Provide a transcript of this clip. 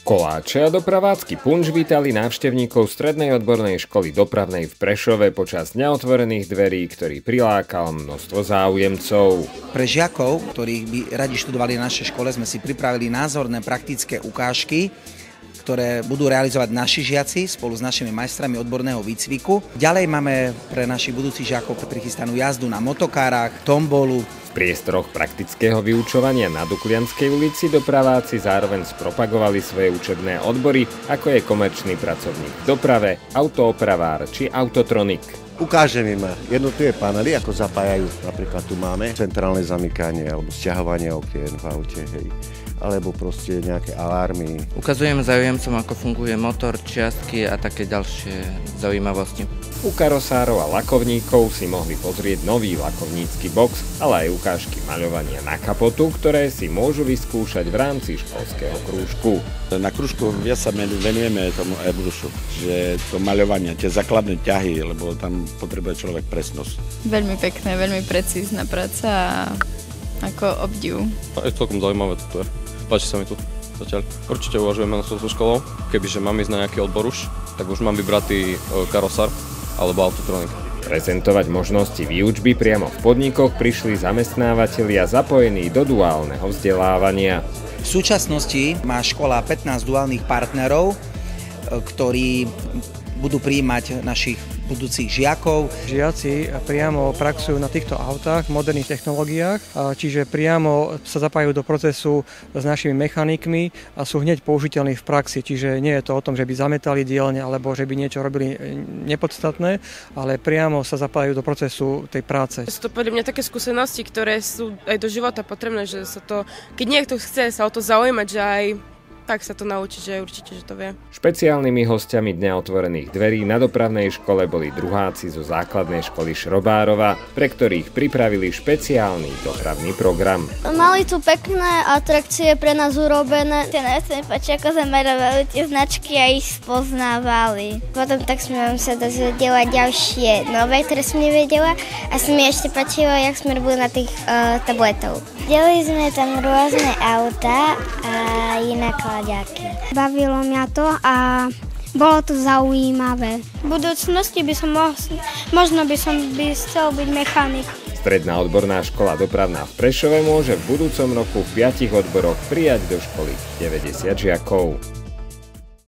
Koláče a dopravácky punč vítali návštevníkov Strednej odbornej školy dopravnej v Prešove počas dňa otvorených dverí, ktorý prilákal množstvo záujemcov. Pre žiakov, ktorých by radi študovali na našej škole, sme si pripravili názorné praktické ukážky, ktoré budú realizovať naši žiaci spolu s našimi majstrami odborného výcviku. Ďalej máme pre našich budúcich žiakov prichystanú jazdu na motokárach, tombolu. V priestoroch praktického vyučovania na Duklianskej ulici dopraváci zároveň spropagovali svoje učebné odbory, ako je komerčný pracovník v doprave, autoopravár či autotronik. Ukážem im jednotlivé panely, ako zapájajú, napríklad tu máme centrálne zamykanie alebo sťahovanie okien v aute, hej, alebo proste nejaké alarmy. Ukazujem záujemcom, ako funguje motor, čiastky a také ďalšie zaujímavosti. U karosárov a lakovníkov si mohli pozrieť nový lakovnícky box, ale aj ukážky maľovania na kapotu, ktoré si môžu vyskúšať v rámci školského krúžku. Na krúžku viac sa venujeme tomu airbrushu, že to maľovanie, tie základné ťahy, lebo tam potrebuje človek presnosť. Veľmi pekné, veľmi precízna práca a ako obdiv. Je celkom zaujímavé toto je. Páči sa mi tu zatiaľ. Určite uvažujeme na touto školou. Kebyže mám ísť na nejaký odbor už, tak už mám vybratý karosár alebo autotronik. Prezentovať možnosti výučby priamo v podnikoch prišli zamestnávatelia zapojení do duálneho vzdelávania. V súčasnosti má škola 15 duálnych partnerov, ktorí budú prijímať našich budúcich žiakov. Žiaci priamo praxujú na týchto autách, moderných technológiách, čiže priamo sa zapájajú do procesu s našimi mechanikmi a sú hneď použiteľní v praxi. Čiže nie je to o tom, že by zametali dielne alebo že by niečo robili nepodstatné, ale priamo sa zapájajú do procesu tej práce. Sú to podľa mňa také skúsenosti, ktoré sú aj do života potrebné, že sa to, keď niekto chce sa o to zaujímať, že aj tak sa to naučí, že určite, že to vie. Špeciálnymi hostiami Dňa otvorených dverí na dopravnej škole boli druháci zo základnej školy Šrobárova, pre ktorých pripravili špeciálny dopravný program. Mali tu pekné atrakcie pre nás urobené. Tie najviac páči, ako sme maľovali tie značky a ich spoznávali. Potom tak sme sa dozvedela ďalšie nové, ktoré som nevedela a sa mi ešte páčilo, jak sme robili na tých tabletov. Delili sme tam rôzne autá a iné kladiaky. Bavilo mňa to a bolo to zaujímavé. V budúcnosti by som možno by chcel byť mechanik. Stredná odborná škola dopravná v Prešove môže v budúcom roku v 5 odboroch prijať do školy 90 žiakov.